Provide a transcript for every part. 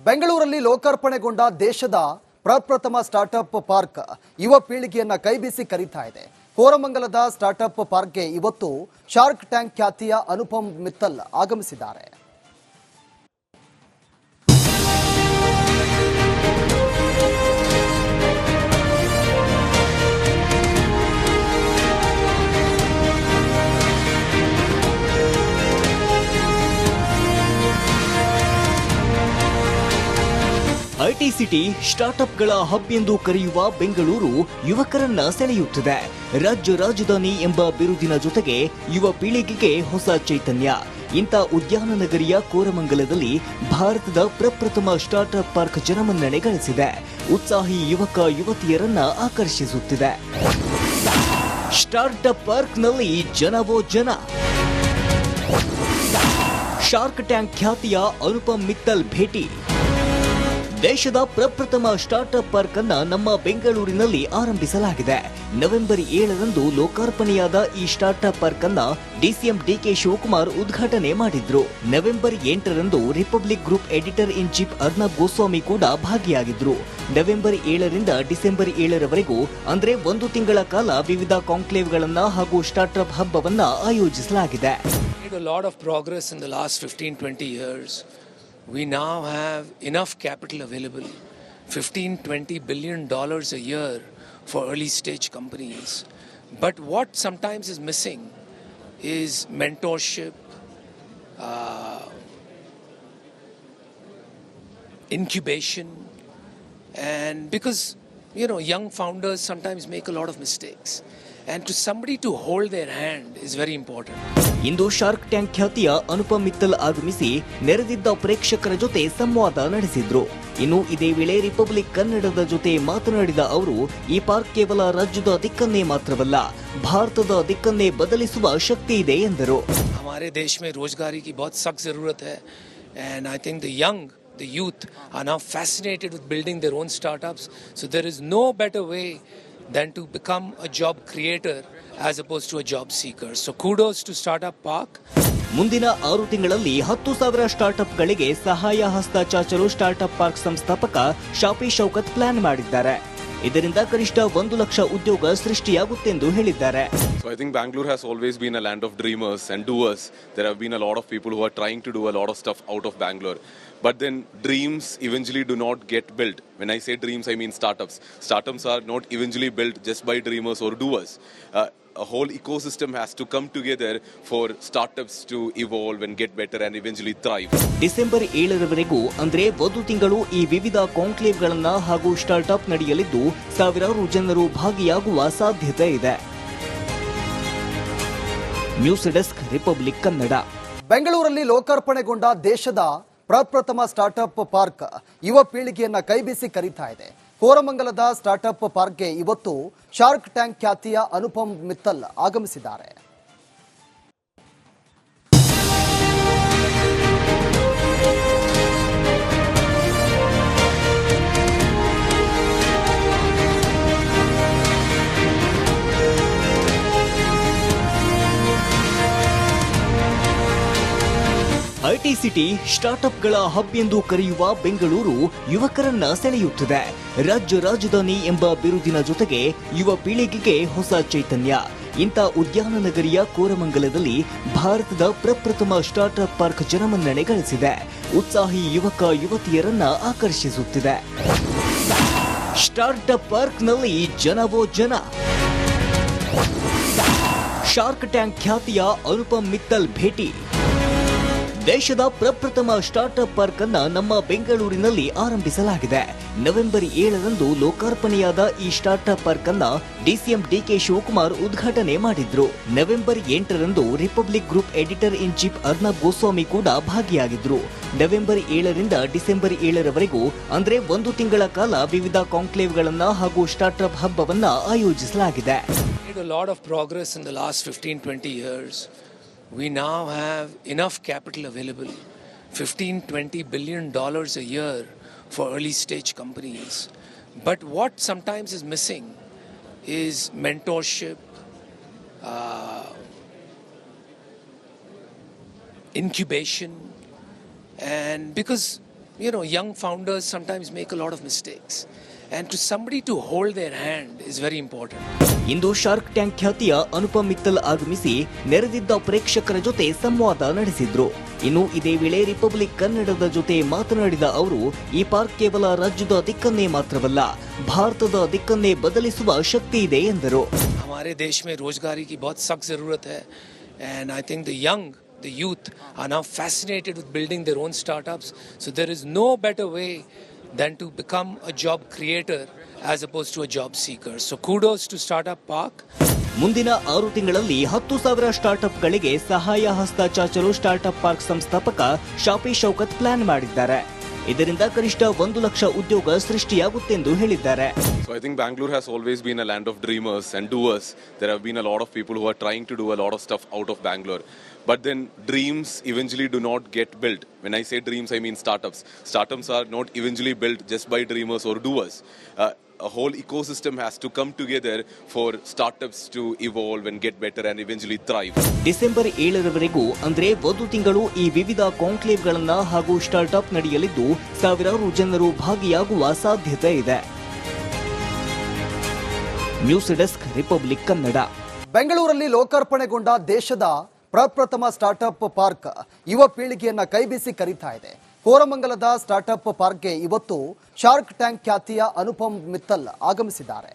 ಬೆಂಗಳೂರಲ್ಲಿ ಲೋಕಾರ್ಪಣೆಗೊಂಡ ದೇಶದ ಪ್ರಪ್ರಥಮ ಸ್ಟಾರ್ಟ್ಅಪ್ ಪಾರ್ಕ್ ಯುವ ಪೀಳಿಗೆಯನ್ನ ಕೈಬೀಸಿ ಕರೀತಾ ಇದೆ. ಕೋರಮಂಗಲದ ಸ್ಟಾರ್ಟ್ಅಪ್ ಪಾರ್ಕ್ಗೆ ಇವತ್ತು ಶಾರ್ಕ್ ಟ್ಯಾಂಕ್ ಖ್ಯಾತಿಯ ಅನುಪಮ್ ಮಿತ್ತಲ್ ಆಗಮಿಸಿದ್ದಾರೆ. ಐಟಿ ಸಿಟಿ ಸ್ಟಾರ್ಟ್ಅಪ್ಗಳ ಹಬ್ ಎಂದು ಕರೆಯುವ ಬೆಂಗಳೂರು ಯುವಕರನ್ನ ಸೆಳೆಯುತ್ತಿದೆ. ರಾಜ್ಯ ರಾಜಧಾನಿ ಎಂಬ ಬಿರುದಿನ ಜೊತೆಗೆ ಯುವ ಪೀಳಿಗೆಗೆ ಹೊಸ ಚೈತನ್ಯ. ಇಂಥ ಉದ್ಯಾನ ನಗರಿಯ ಕೋರಮಂಗಲದಲ್ಲಿ ಭಾರತದ ಪ್ರಪ್ರಥಮ ಸ್ಟಾರ್ಟ್ಅಪ್ ಪಾರ್ಕ್ ಜನಮನ್ನಣೆ ಗಳಿಸಿದೆ. ಉತ್ಸಾಹಿ ಯುವಕ ಯುವತಿಯರನ್ನ ಆಕರ್ಷಿಸುತ್ತಿದೆ. ಸ್ಟಾರ್ಟ್ಅಪ್ ಪಾರ್ಕ್ನಲ್ಲಿ ಜನವೋ ಜನ. ಶಾರ್ಕ್ ಟ್ಯಾಂಕ್ ಖ್ಯಾತಿಯ ಅನುಪಮ್ ಮಿತ್ತಲ್ ಭೇಟಿ. ದೇಶದ ಪ್ರಪ್ರಥಮ ಸ್ಟಾರ್ಟ್ಅಪ್ ಪಾರ್ಕ್ ಅನ್ನ ನಮ್ಮ ಬೆಂಗಳೂರಿನಲ್ಲಿ ಆರಂಭಿಸಲಾಗಿದೆ. ನವೆಂಬರ್ 7ರಂದು ಲೋಕಾರ್ಪಣೆಯಾದ ಈ ಸ್ಟಾರ್ಟ್ಅಪ್ ಪಾರ್ಕ್ ಅನ್ನ ಡಿಸಿಎಂ ಡಿಕೆ ಶಿವಕುಮಾರ್ ಉದ್ಘಾಟನೆ ಮಾಡಿದ್ರು. ನವೆಂಬರ್ 8ರಂದು Republic group editor in chief Arnab Goswami ಕೂಡ ಭಾಗಿಯಾಗಿದ್ರು. ನವೆಂಬರ್ 7ರಿಂದ ಡಿಸೆಂಬರ್ 7ರವರೆಗೂ ಅಂದ್ರೆ 1 ತಿಂಗಳ ಕಾಲ ವಿವಿಧ ಕಾಂಕ್ಲೇವ್ಗಳನ್ನ ಹಾಗೂ ಸ್ಟಾರ್ಟ್ಅಪ್ ಹಬ್ಬವನ್ನ ಆಯೋಜಿಸಲಾಗಿದೆ. We now have enough capital available, $15-20 billion a year for early stage companies. But what sometimes is missing is mentorship, incubation, and because young founders sometimes make a lot of mistakes. And to somebody to hold their hand is very important. ಇಂದು Shark Tank ಖ್ಯಾತಿಯ ಅನುಪಮ್ ಮಿತ್ತಲ್ ಆಗಮಿಸಿ ನೆರೆದಿದ್ದ ಪ್ರೇಕ್ಷಕರ ಜೊತೆ ಸಂವಾದ ನಡೆಸಿದ್ರು. ಇನ್ನು ಇದೇ ವೇಳೆ ರಿಪಬ್ಲಿಕ್ ಕನ್ನಡದ ಜೊತೆ ಮಾತನಾಡಿದ ಅವರು, ಈ ಪಾರ್ಕ್ ಕೇವಲ ರಾಜ್ಯದ ದಿಕ್ಕನ್ನೇ ಮಾತ್ರವಲ್ಲ, ಭಾರತದ ದಿಕ್ಕನ್ನೇ ಬದಲಿಸುವ ಶಕ್ತಿ ಇದೆ ಎಂದರು. हमारे देश में रोजगारी की बहुत सख्त जरूरत है, and I think the youth are now fascinated with building their own startups. So there is no better way than to become a job creator as opposed to a job seeker. So kudos to Startup Park. ಮುಂದಿನ 6 ತಿಂಗಳಲ್ಲಿ 10,000 ಸ್ಟಾರ್ಟ್ಅಪ್ಗಳಿಗೆ ಸಹಾಯ ಹಸ್ತ ಚಾಚಲು startup park ಸಂಸ್ಥಾಪಕ Shafi Shaukat plan ಮಾಡಿದ್ದಾರೆ. ಇದರಿಂದ ಕನಿಷ್ಠ 1 ಲಕ್ಷ ಉದ್ಯೋಗ ಸೃಷ್ಟಿಯಾಗುತ್ತೆಂದು ಹೇಳಿದ್ದಾರೆ. So I think Bangalore has always been a land of dreamers and doers. There have been a lot of people who are trying to do a lot of stuff out of Bangalore. But then dreams eventually do not get built. When I say dreams, I mean startups. Startups are not eventually built just by dreamers or doers. A whole ecosystem has to come together for startups to evolve and get better and eventually thrive. December 7ರವರೆಗೂ ಅಂದ್ರೆ 1 ತಿಂಗಳು ಈ ವಿವಿಧ ಕಾಂಕ್ಲೇವ್ಗಳನ್ನ ಹಾಗೂ startup ನಡೆಯಲಿದ್ದು ಸಾವಿರಾರು ಜನರು ಭಾಗಿಯಾಗುವ ಸಾಧ್ಯತೆ ಇದೆ. News desk, republic Kannada. ಬೆಂಗಳೂರಲ್ಲಿ ಲೋಕಾರ್ಪಣೆಗೊಂಡ ದೇಶದ ಪ್ರಪ್ರಥಮ ಸ್ಟಾರ್ಟ್ಅಪ್ ಪಾರ್ಕ್ ಯುವ ಪೀಳಿಗೆಯನ್ನ ಕೈಬೀಸಿ ಕರೀತಾ ಇದೆ. ಕೋರಮಂಗಲದ ಸ್ಟಾರ್ಟ್ಅಪ್ ಪಾರ್ಕ್ಗೆ ಇವತ್ತು ಶಾರ್ಕ್ ಟ್ಯಾಂಕ್ ಖ್ಯಾತಿಯ ಅನುಪಮ್ ಮಿತ್ತಲ್ ಆಗಮಿಸಿದ್ದಾರೆ. ಐಟಿ ಸಿಟಿ ಸ್ಟಾರ್ಟ್ಅಪ್ಗಳ ಹಬ್ ಎಂದು ಕರೆಯುವ ಬೆಂಗಳೂರು ಯುವಕರನ್ನ ಸೆಳೆಯುತ್ತಿದೆ. ರಾಜ್ಯ ರಾಜಧಾನಿ ಎಂಬ ಬಿರುದಿನ ಜೊತೆಗೆ ಯುವ ಪೀಳಿಗೆಗೆ ಹೊಸ ಚೈತನ್ಯ. ಇಂಥ ಉದ್ಯಾನ ನಗರಿಯ ಕೋರಮಂಗಲದಲ್ಲಿ ಭಾರತದ ಪ್ರಪ್ರಥಮ ಸ್ಟಾರ್ಟ್ಅಪ್ ಪಾರ್ಕ್ ಜನಮನ್ನಣೆ ಗಳಿಸಿದೆ. ಉತ್ಸಾಹಿ ಯುವಕ ಯುವತಿಯರನ್ನ ಆಕರ್ಷಿಸುತ್ತಿದೆ. ಸ್ಟಾರ್ಟ್ಅಪ್ ಪಾರ್ಕ್ನಲ್ಲಿ ಜನವೋ ಜನ. ಶಾರ್ಕ್ ಟ್ಯಾಂಕ್ ಖ್ಯಾತಿಯ ಅನುಪಮ್ ಮಿತ್ತಲ್ ಭೇಟಿ. ದೇಶದ ಪ್ರಪ್ರಥಮ ಸ್ಟಾರ್ಟ್ಅಪ್ ಪಾರ್ಕ್ ಅನ್ನ ನಮ್ಮ ಬೆಂಗಳೂರಿನಲ್ಲಿ ಆರಂಭಿಸಲಾಗಿದೆ. ನವೆಂಬರ್ 7ರಂದು ಲೋಕಾರ್ಪಣೆಯಾದ ಈ ಸ್ಟಾರ್ಟ್ಅಪ್ ಪಾರ್ಕ್ ಅನ್ನ ಡಿಸಿಎಂ ಡಿಕೆ ಶಿವಕುಮಾರ್ ಉದ್ಘಾಟನೆ ಮಾಡಿದ್ರು. ನವೆಂಬರ್ 8ರಂದು Republic group editor in chief Arnab Goswami ಕೂಡ ಭಾಗಿಯಾಗಿದ್ರು. ನವೆಂಬರ್ 7ರಿಂದ ಡಿಸೆಂಬರ್ 7ರವರೆಗೂ ಅಂದ್ರೆ 1 ತಿಂಗಳ ಕಾಲ ವಿವಿಧ ಕಾಂಕ್ಲೇವ್ಗಳನ್ನ ಹಾಗೂ ಸ್ಟಾರ್ಟ್ಅಪ್ ಹಬ್ಬವನ್ನ ಆಯೋಜಿಸಲಾಗಿದೆ. A lot of progress in the last 15-20 years. We now have enough capital available, $15-20 billion a year for early stage companies. But what sometimes is missing is mentorship, incubation, and because young founders sometimes make a lot of mistakes. And to somebody to hold their hand is very important. ಇಂದು Shark Tank ಖ್ಯಾತಿಯ ಅನುಪಮ್ ಮಿತ್ತಲ್ ಆಗಮಿಸಿ ನೆರೆದಿದ್ದ ಪ್ರೇಕ್ಷಕರ ಜೊತೆ ಸಂವಾದ ನಡೆಸಿದ್ರು. ಇನ್ನು ಇದೇ ವೇಳೆ ರಿಪಬ್ಲಿಕ್ ಕನ್ನಡದ ಜೊತೆ ಮಾತನಾಡಿದ ಅವರು, ಈ ಪಾರ್ಕ್ ಕೇವಲ ರಾಜ್ಯದ ದಿಕ್ಕನ್ನೇ ಮಾತ್ರವಲ್ಲ, ಭಾರತದ ದಿಕ್ಕನ್ನೇ ಬದಲಿಸುವ ಶಕ್ತಿ ಇದೆ ಎಂದರು. हमारे देश में रोजगारी की बहुत सख्त जरूरत है, and I think the youth are now fascinated with building their own startups. So there is no better way than to become a job creator as opposed to a job seeker. So kudos to Startup Park. ಮುಂದಿನ 6 ತಿಂಗಳಲ್ಲಿ 10,000 ಸ್ಟಾರ್ಟ್ಅಪ್ಗಳಿಗೆ ಸಹಾಯ ಹಸ್ತ ಚಾಚಲು startup park ಸಂಸ್ಥಾಪಕ Shafi Shaukat plan ಮಾಡಿದ್ದಾರೆ. ಇದರಿಂದ ಕನಿಷ್ಠ 1 ಲಕ್ಷ ಉದ್ಯೋಗ ಸೃಷ್ಟಿಯಾಗುತ್ತೆಂದು ಹೇಳಿದ್ದಾರೆ. So I think Bangalore has always been a land of dreamers and doers. There have been a lot of people who are trying to do a lot of stuff out of Bangalore. But then dreams eventually do not get built. When I say dreams, I mean startups. Startups are not eventually built just by dreamers or doers. A whole ecosystem has to come together for startups to evolve and get better and eventually thrive. December 7ರವರೆಗೂ ಅಂದ್ರೆ 1 ತಿಂಗಳು ಈ ವಿವಿಧ ಕಾಂಕ್ಲೇವ್ಗಳನ್ನ ಹಾಗೂ startup ನಡೆಯಲಿದ್ದು ಸಾವಿರಾರು ಜನರು ಭಾಗಿಯಾಗುವ ಸಾಧ್ಯತೆ ಇದೆ. News desk, republic Kannada. ಬೆಂಗಳೂರಲ್ಲಿ ಲೋಕಾರ್ಪಣೆಗೊಂಡ ದೇಶದ ಪ್ರಪ್ರಥಮ ಸ್ಟಾರ್ಟ್ಅಪ್ ಪಾರ್ಕ್ ಯುವ ಪೀಳಿಗೆಯನ್ನ ಕೈಬೀಸಿ ಕರೀತಾ ಇದೆ. ಕೋರಮಂಗಲದ ಸ್ಟಾರ್ಟ್ಅಪ್ ಪಾರ್ಕ್ಗೆ ಇವತ್ತು ಶಾರ್ಕ್ ಟ್ಯಾಂಕ್ ಖ್ಯಾತಿಯ ಅನುಪಮ್ ಮಿತ್ತಲ್ ಆಗಮಿಸಿದ್ದಾರೆ.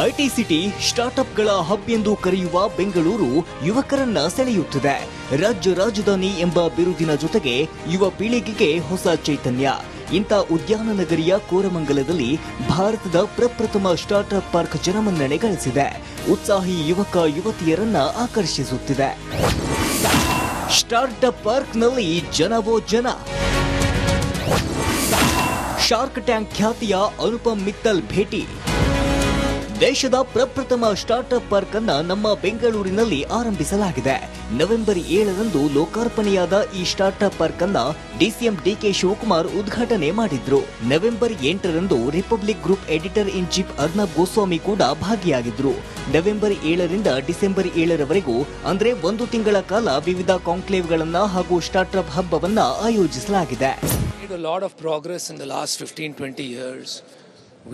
ಐಟಿ ಸಿಟಿ, ಸ್ಟಾರ್ಟ್ಅಪ್ಗಳ ಹಬ್ ಎಂದು ಕರೆಯುವ ಬೆಂಗಳೂರು ಯುವಕರನ್ನ ಸೆಳೆಯುತ್ತಿದೆ. ರಾಜ್ಯ ರಾಜಧಾನಿ ಎಂಬ ಬಿರುದಿನ ಜೊತೆಗೆ ಯುವ ಪೀಳಿಗೆಗೆ ಹೊಸ ಚೈತನ್ಯ. ಇಂಥ ಉದ್ಯಾನ ನಗರಿಯ ಕೋರಮಂಗಲದಲ್ಲಿ ಭಾರತದ ಪ್ರಪ್ರಥಮ ಸ್ಟಾರ್ಟ್ಅಪ್ ಪಾರ್ಕ್ ಜನಮನ್ನಣೆ ಗಳಿಸಿದೆ. ಉತ್ಸಾಹಿ ಯುವಕ ಯುವತಿಯರನ್ನ ಆಕರ್ಷಿಸುತ್ತಿದೆ. ಸ್ಟಾರ್ಟ್ಅಪ್ ಪಾರ್ಕ್ನಲ್ಲಿ ಜನವೋ ಜನ. ಶಾರ್ಕ್ ಟ್ಯಾಂಕ್ ಖ್ಯಾತಿಯ ಅನುಪಮ್ ಮಿತ್ತಲ್ ಭೇಟಿ. ದೇಶದ ಪ್ರಪ್ರಥಮ ಸ್ಟಾರ್ಟ್ಅಪ್ ಪಾರ್ಕ್ ಅನ್ನ ನಮ್ಮ ಬೆಂಗಳೂರಿನಲ್ಲಿ ಆರಂಭಿಸಲಾಗಿದೆ. ನವೆಂಬರ್ 7ರಂದು ಲೋಕಾರ್ಪಣೆಯಾದ ಈ ಸ್ಟಾರ್ಟ್ಅಪ್ ಪಾರ್ಕ್ ಅನ್ನ ಡಿಸಿಎಂ ಡಿಕೆ ಶಿವಕುಮಾರ್ ಉದ್ಘಾಟನೆ ಮಾಡಿದ್ರು. ನವೆಂಬರ್ 8ರಂದು Republic group editor in chief Arnab Goswami ಕೂಡ ಭಾಗಿಯಾಗಿದ್ರು. ನವೆಂಬರ್ 7ರಿಂದ ಡಿಸೆಂಬರ್ 7ರವರೆಗೂ ಅಂದ್ರೆ 1 ತಿಂಗಳ ಕಾಲ ವಿವಿಧ ಕಾಂಕ್ಲೇವ್ಗಳನ್ನ ಹಾಗೂ ಸ್ಟಾರ್ಟ್ಅಪ್ ಹಬ್ಬವನ್ನ ಆಯೋಜಿಸಲಾಗಿದೆ. Made a lot of progress in the last 15-20 years.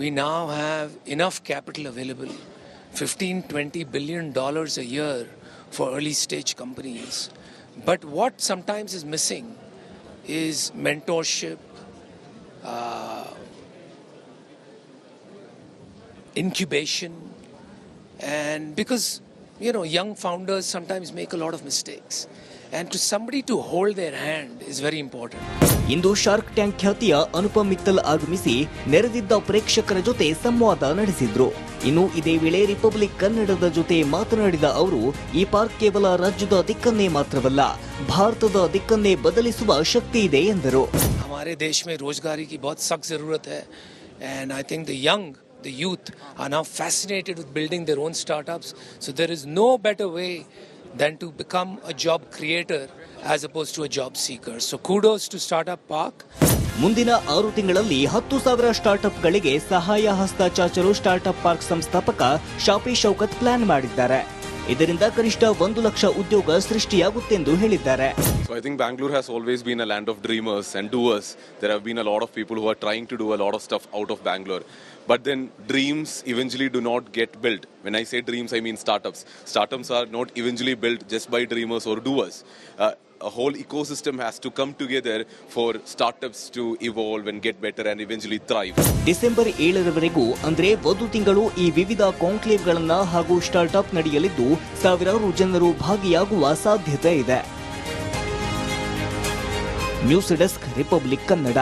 We now have enough capital available, $15-20 billion a year for early stage companies. But what sometimes is missing is mentorship, incubation, and because young founders sometimes make a lot of mistakes. And to somebody to hold their hand is very important. ಇಂದು Shark Tank ಖ್ಯಾತಿಯ ಅನುಪಮ್ ಮಿತ್ತಲ್ ಆಗಮಿಸಿ ನೆರೆದಿದ್ದ ಪ್ರೇಕ್ಷಕರ ಜೊತೆ ಸಂವಾದ ನಡೆಸಿದ್ರು. ಇನ್ನು ಇದೇ ವೇಳೆ ರಿಪಬ್ಲಿಕ್ ಕನ್ನಡದ ಜೊತೆ ಮಾತನಾಡಿದ ಅವರು, ಈ ಪಾರ್ಕ್ ಕೇವಲ ರಾಜ್ಯದ ದಿಕ್ಕನ್ನೇ ಮಾತ್ರವಲ್ಲ, ಭಾರತದ ದಿಕ್ಕನ್ನೇ ಬದಲಿಸುವ ಶಕ್ತಿ ಇದೆ ಎಂದರು. हमारे देश में रोजगारी की बहुत सख्त जरूरत है, and I think the youth are now fascinated with building their own startups. So there is no better way than to become a job creator as opposed to a job seeker. So kudos to Startup Park. ಮುಂದಿನ 6 ತಿಂಗಳಲ್ಲಿ 10,000 ಸ್ಟಾರ್ಟ್ಅಪ್ಗಳಿಗೆ ಸಹಾಯ ಹಸ್ತ ಚಾಚಲು startup park ಸಂಸ್ಥಾಪಕ Shafi Shaukat plan ಮಾಡಿದ್ದಾರೆ. ಇದರಿಂದ ಕನಿಷ್ಠ 1 ಲಕ್ಷ ಉದ್ಯೋಗ ಸೃಷ್ಟಿಯಾಗುತ್ತೆಂದು ಹೇಳಿದ್ದಾರೆ. So I think Bangalore has always been a land of dreamers and doers. There have been a lot of people who are trying to do a lot of stuff out of Bangalore. But then dreams eventually do not get built. When I say dreams, I mean startups. Startups are not eventually built just by dreamers or doers. A whole ecosystem has to come together for startups to evolve and get better and eventually thrive. December 7ರವರೆಗೂ ಅಂದ್ರೆ 1 ತಿಂಗಳು ಈ ವಿವಿಧ ಕಾಂಕ್ಲೇವ್ಗಳನ್ನ ಹಾಗೂ startup ನಡೆಯಲಿದ್ದು ಸಾವಿರಾರು ಜನರು ಭಾಗಿಯಾಗುವ ಸಾಧ್ಯತೆ ಇದೆ. News desk, republic Kannada.